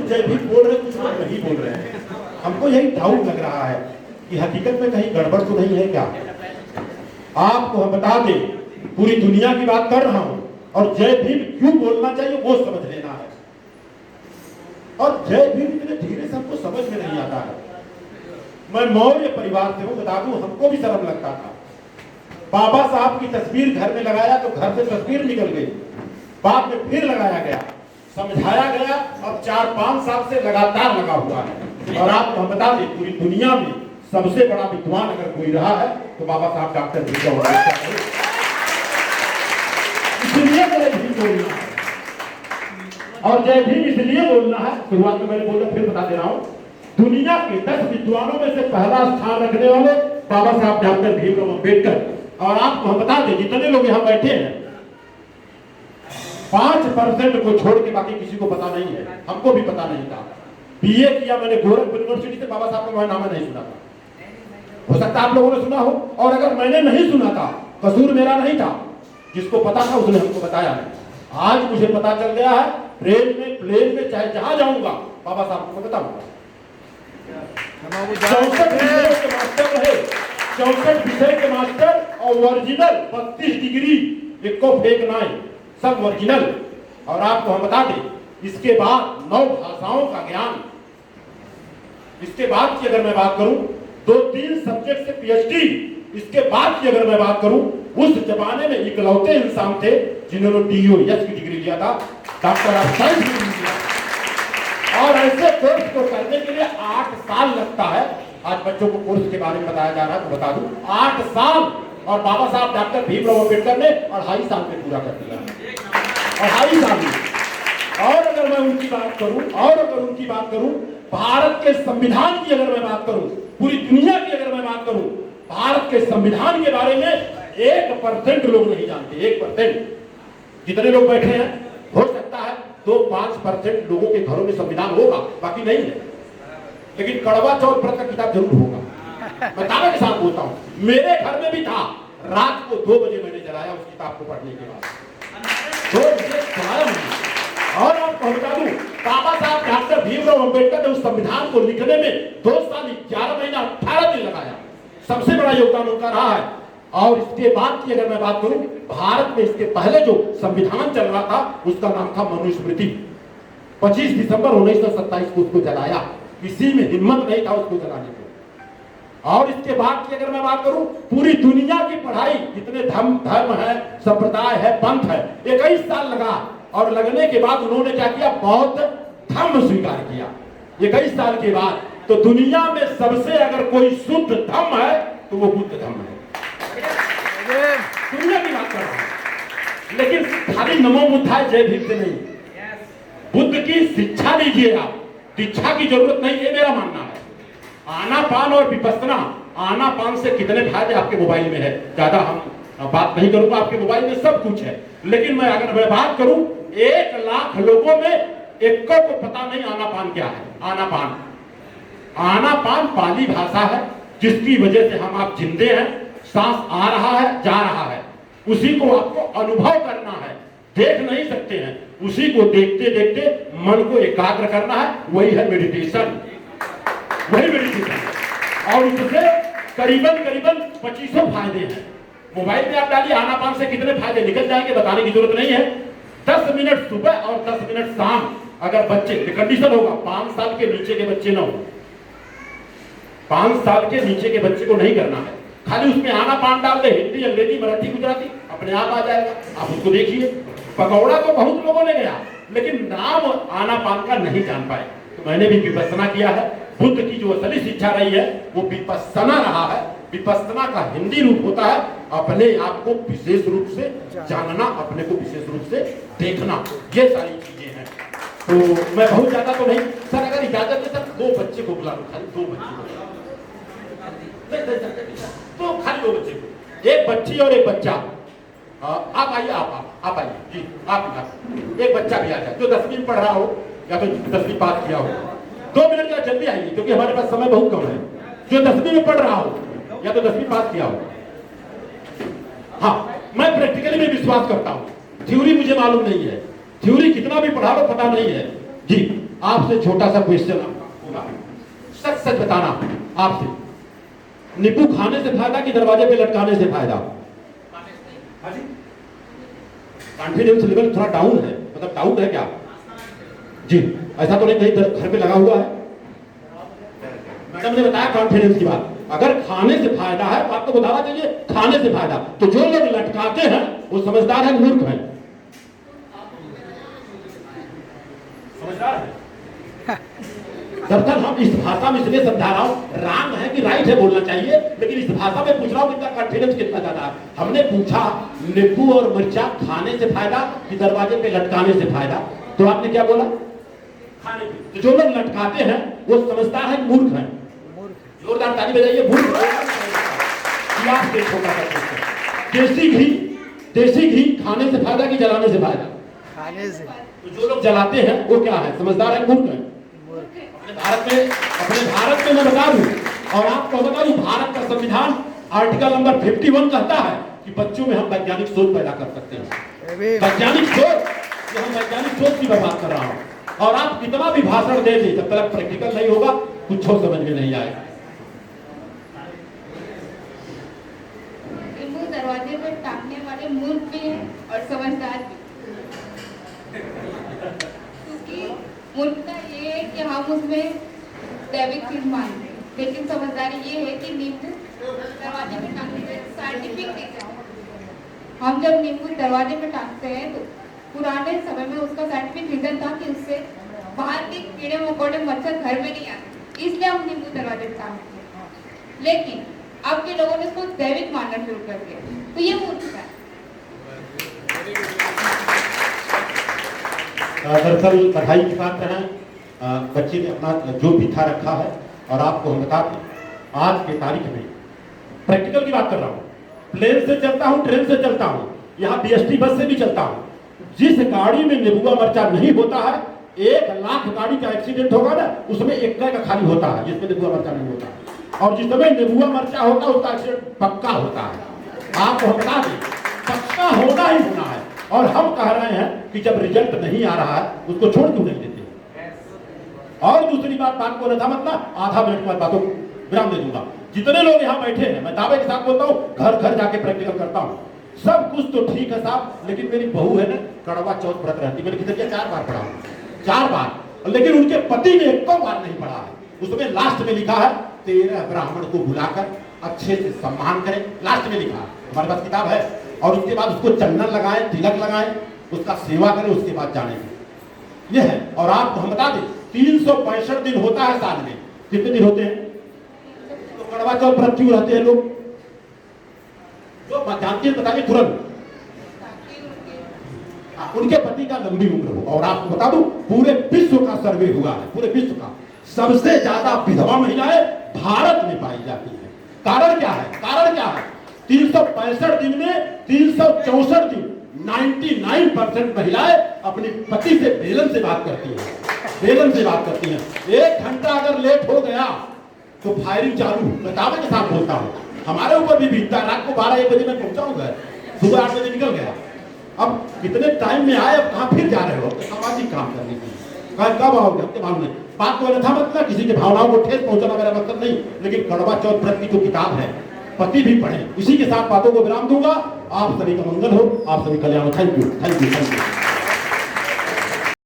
जय भीम बोल रहे कुछ लोग नहीं बोल रहे हैं। हमको यही डाउट लग रहा है कि हकीकत में कहीं गड़बड़ तो नहीं है क्या। आपको हम बता दें, पूरी दुनिया की बात कर रहा हूं और जय भीम क्यों बोलना चाहिए वो समझ लेना है। और जय भीम इतने धीरे से हमको समझ में नहीं आता है। मैं मौर्य परिवार से हूं, बता दूं हमको भी शर्म लगता था। बाबा साहब की तस्वीर घर में लगाया तो घर से तस्वीर निकल गई, बाद में फिर लगाया गया, समझाया गया, अब 4-5 साल से लगातार लगा हुआ है। और आपको हम बता दें, पूरी दुनिया में सबसे बड़ा विद्वान अगर कोई रहा है तो बाबा साहब डॉक्टर भीमराव अम्बेडकर है। इसलिए जय भीम बोलना है और जय भीम इसलिए बोलना है, शुरुआत में मैंने बोला फिर बता दे रहा हूं, दुनिया के 10 विद्वानों में से पहला स्थान रखने वाले बाबा साहब डॉक्टर भीमराव अम्बेडकर। और आपको हम बता दें, जितने लोग यहाँ बैठे हैं 5% को छोड़ के बाकी किसी को पता नहीं है। हमको भी पता नहीं था। बीए किया मैंने गोरखपुर यूनिवर्सिटी से, बाबा साहब का नाम नहीं सुना था। हो सकता आप लोगों ने सुना हो, और अगर मैंने नहीं सुना था कसूर मेरा नहीं था, जिसको पता था उसने हमको बताया नहीं। आज मुझे पता चल गया है, ट्रेन में प्लेन में चाहे जहां जाऊंगा बाबा साहब को बताऊंगा। 64 विषय के मास्टर रहे, 64 विषय के मास्टर और ओरिजिनल 32 डिग्री, इनको फेक नहीं, सब ओरिजिनल। और आपको हम बता दें, इसके बाद 9 भाषाओं का ज्ञान। इसके बाद की अगर मैं बात करूं, 2-3 सब्जेक्ट से पीएचडी। इसके बाद की अगर मैं बात करूं, उस जमाने में इकलौते इंसान थे जिन्होंने DOS की डिग्री लिया था, डॉक्टर ऑफ साइंस की डिग्री लिया। और ऐसे कोर्स को करने के लिए 8 साल लगता है। आज बच्चों को कोर्स के बारे में बताया जा रहा है तो बता दूं, 8 साल। और बाबा साहब डॉक्टर भीमराव अम्बेडकर ने 2.5 साल में पूरा कर दिया, 2.5 साल में। और अगर मैं उनकी बात करूं, भारत के संविधान की अगर मैं बात करूं, पूरी दुनिया की अगर मैं बात करूं, भारत के संविधान के बारे में 1% लोग नहीं जानते। 1%। जितने लोग बैठे हैं, हो सकता है 2-5% लोगों के घरों में संविधान होगा, बाकी नहीं है। लेकिन कड़वा चौथ व्रत का किताब जरूर होगा। मैं दावे के साथ बोलता हूं, मेरे घर में भी था। रात को 2 बजे मैंने जलाया उस किताब को पढ़ने के बाद, 2 बजे जलाया मैंने। और आपको बता दूं, बाबा साहब डॉक्टर भीमराव अम्बेडकर ने उस संविधान को लिखने में 2 साल 11 महीना 18 दिन लगाया। सबसे बड़ा योगदान उनका रहा है। और इसके बाद की अगर मैं बात करूं, भारत में इसके पहले जो संविधान चल रहा था उसका नाम था मनुस्मृति। 25 दिसंबर 1927 को उसको जलाया। किसी में हिम्मत नहीं था उसको जलाने को। और इसके बाद की अगर मैं बात करूं, पूरी दुनिया की पढ़ाई, जितने धर्म है, संप्रदाय है, पंथ है, 21 साल लगा। और लगने के बाद उन्होंने क्या किया, बौद्ध धर्म स्वीकार किया 21 साल के बाद। तो दुनिया में सबसे अगर कोई शुद्ध धर्म है तो वो बुद्ध धर्म है। दुनिया की बात कर रहा हूं। लेकिन खाली नमो बुद्धाय जय भीम से नहीं, बुद्ध की शिक्षा लीजिए आप। दीक्षा की जरूरत नहीं है, मेरा मानना है। आनापान और विपस्सना, आनापान से कितने फायदे आपके मोबाइल में है, ज्यादा हम बात नहीं करूंगा। आपके मोबाइल में सब कुछ है। लेकिन मैं अगर मैं बात करूं, 1 लाख लोगों में 1 को पता नहीं आनापान क्या है। आनापान पाली भाषा है, जिसकी वजह से हम आप जिंदे हैं। सांस आ रहा है, जा रहा है, उसी को आपको अनुभव करना है, देख नहीं सकते हैं। उसी को देखते देखते मन को एकाग्र करना है, वही है मेडिटेशन, वही मेडिटेशन। और उससे करीबन 2500 फायदे हैं। मोबाइल में आप डालिए, आनापान से कितने फायदे निकल जाएंगे, बताने की जरूरत नहीं है। 10 मिनट सुबह और 10 मिनट शाम। अगर बच्चे, कंडीशन होगा 5 साल के नीचे के बच्चे ना हो, 5 साल के नीचे के बच्चे को नहीं करना है। खाली उसमें आनापान डाल दे, हिंदी, अंग्रेजी, मराठी, गुजराती, अपने आप आ जाएगा। आप उसको देखिए। पकौड़ा तो बहुत लोगों ने गया, लेकिन नाम आनापान का नहीं जान पाए। तो मैंने भी विपस्सना किया है। बुद्ध की जो असली शिक्षा रही है वो विपस्सना रहा है। विपस्सना का हिंदी रूप होता है अपने आप को विशेष रूप से जानना, अपने को विशेष रूप से देखना। ये सारी चीजें हैं। तो मैं बहुत ज्यादा तो नहीं सर, अगर इजाजत है सर 2 बच्चे को बुला लो, खाली 2 बच्चे को, तो खाली 2 बच्चे को, 1 बच्ची और 1 बच्चा। आप आइए, आप आइए जी, आप 1 बच्चा भी आ जाए जो 10वीं में पढ़ रहा हो या तो 10वीं पास किया हो। 2 मिनट का जल्दी आइए, क्योंकि हमारे पास समय बहुत कम है। जो 10वीं में पढ़ रहा हो या तो 10वीं पास किया हो। हाँ, मैं प्रैक्टिकली में विश्वास करता हूँ। थ्योरी मुझे मालूम नहीं है, थ्योरी कितना भी पढ़ा लो पता नहीं है जी। आपसे छोटा सा क्वेश्चन होगा, सच सच बताना आपसे, नींबू खाने से फायदा कि दरवाजे पे लटकाने से फायदा? कॉन्फिडेंस लेवल थोड़ा डाउन है, मतलब डाउन है क्या जी? ऐसा तो नहीं कहीं घर पे लगा हुआ है? मैडम ने बताया कॉन्फिडेंस की बात। अगर खाने से फायदा है तो आपको बताना चाहिए खाने से फायदा। तो जो लोग लटकाते हैं वो समझदार है, मूर्ख है? समझदार है। दरअसल हम इस भाषा में इसलिए समझा रहा हूँ, रॉन्ग है कि राइट है बोलना चाहिए, लेकिन इस भाषा में पूछ रहा हूँ कितना कॉन्फिडेंस कितना ज्यादा है। हमने पूछा नींबू और मिर्चा खाने से फायदा कि दरवाजे पे लटकाने से फायदा, तो आपने क्या बोला? खाने पे। तो जो लोग लटकाते हैं वो समझदार है, मूर्ख है? जोरदार ताली बजाइए। मूर्ख देसी घी खाने से फायदा कि जलाने से फायदा? खाने से। तो जो लोग जलाते हैं वो क्या है, समझदार है, मूर्ख है? अपने भारत में मैं बता दूं और आपको बता दूं, भारत का संविधान आर्टिकल नंबर 51 कहता है कि बच्चों में हम वैज्ञानिक सोच पैदा कर सकते हैं। वैज्ञानिक सोच, हम वैज्ञानिक सोच की बात कर रहा हूं। और आप कितना भी भाषण दे दें, जब तक प्रैक्टिकल नहीं होगा कुछ समझ में नहीं आएगा। दरवाजे पर टांगने वाले मूर्ख भी हैं और समझदार भी, क्योंकि मूर्खता ये है कि हम उसमें दैविक चीज मानते हैं, लेकिन समझदारी ये है कि नींबू दरवाजे पे टांगने का साइंटिफिक रीजन। हम जब नींबू दरवाजे पे टांगते हैं तो पुराने समय में उसका साइंटिफिक रीजन था कि उससे बाहर के कीड़े मकोड़े मच्छर घर में नहीं आते, इसलिए हम नींबू दरवाजे पे टांगते हैं। लेकिन अब के लोगों ने इसको दैविक मानना शुरू कर दिया, तो ये मूर्खता है। दरअसल पढ़ाई की बात है, बच्चे ने अपना जो भी था रखा है और आपको हम बता दें आज के तारीख में प्रैक्टिकल की बात कर रहा हूँ। प्लेन से चलता हूँ, ट्रेन से चलता हूँ, यहाँ बीएसटी बस से भी चलता हूँ। जिस गाड़ी में नींबुआ मिर्चा नहीं होता है, 1 लाख गाड़ी का एक्सीडेंट होगा ना, उसमें 1 का खाली होता है जिसमें नींबुआ मिर्चा नहीं होता। और जिसमें नींबुआ मिर्चा होता है उसका एक्सीडेंट पक्का होता है। आपको हम बता दें पक्का होना ही होना है। और हम कह रहे हैं कि जब रिजल्ट नहीं आ रहा है उसको छोड़ क्यों नहीं देते? और दूसरी बात को रहा मतलब आधा मिनट बाद बातों विराम दे दूंगा। जितने लोग यहाँ बैठे हैं, मैं दावे के साथ बोलता हूँ, घर घर जाके प्रैक्टिकल करता हूँ। सब कुछ तो ठीक है साहब, लेकिन मेरी बहू है ना, कड़वा चौथ व्रत रहती, मैंने कितने 4 बार पढ़ा, 4 बार, लेकिन उनके पति ने 1 बार नहीं पढ़ा है। उसमें लास्ट में लिखा है 13 ब्राह्मण को बुलाकर अच्छे से सम्मान करें, लास्ट में लिखा है, हमारे पास किताब है। और उसके बाद उसको चंदन लगाएं, तिलक लगाएं, उसका सेवा करें, उसके बाद जाने दें। यह है। और आपको हम बता दें 365 दिन होता है साल में। कितने दिन होते हैं? तो कड़वा चौथ व्रत क्यों रहते हैं लोग? जो जानते हैं बताइए तुरंत। उनके पति का लंबी उम्र हो। और आपको बता दूं पूरे विश्व का सर्वे हुआ है, पूरे विश्व का सबसे ज्यादा विधवा महिलाएं भारत में पाई जाती है। कारण क्या है? कारण क्या है? 365 दिन में 364 दिन 99% महिलाएं अपने पति से बेलन से बात करती हैं, बेलन से बात करती हैं। 1 घंटा अगर लेट हो गया तो फायरिंग चालू। मैं दावे के साथ बोलता हूँ, हमारे ऊपर भी बीतता है। रात को 12-1 बजे मैं पहुंचाऊंगा, सुबह 8 बजे निकल गया। अब कितने टाइम में आए, अब कहाँ फिर जा रहे हो? सामाजिक काम करने के लिए कब आओगे हमको मालूम नहीं। बात को अन्यथा मतलब किसी की भावनाओं को ठेस पहुंचाना मेरा मतलब नहीं, लेकिन कड़वा चौथ व्रत की जो किताब है पति भी पढ़े। इसी के साथ बातों को विराम दूंगा। आप सभी का मंगल हो, आप सभी कल्याण हो। Thank you, thank you, thank you.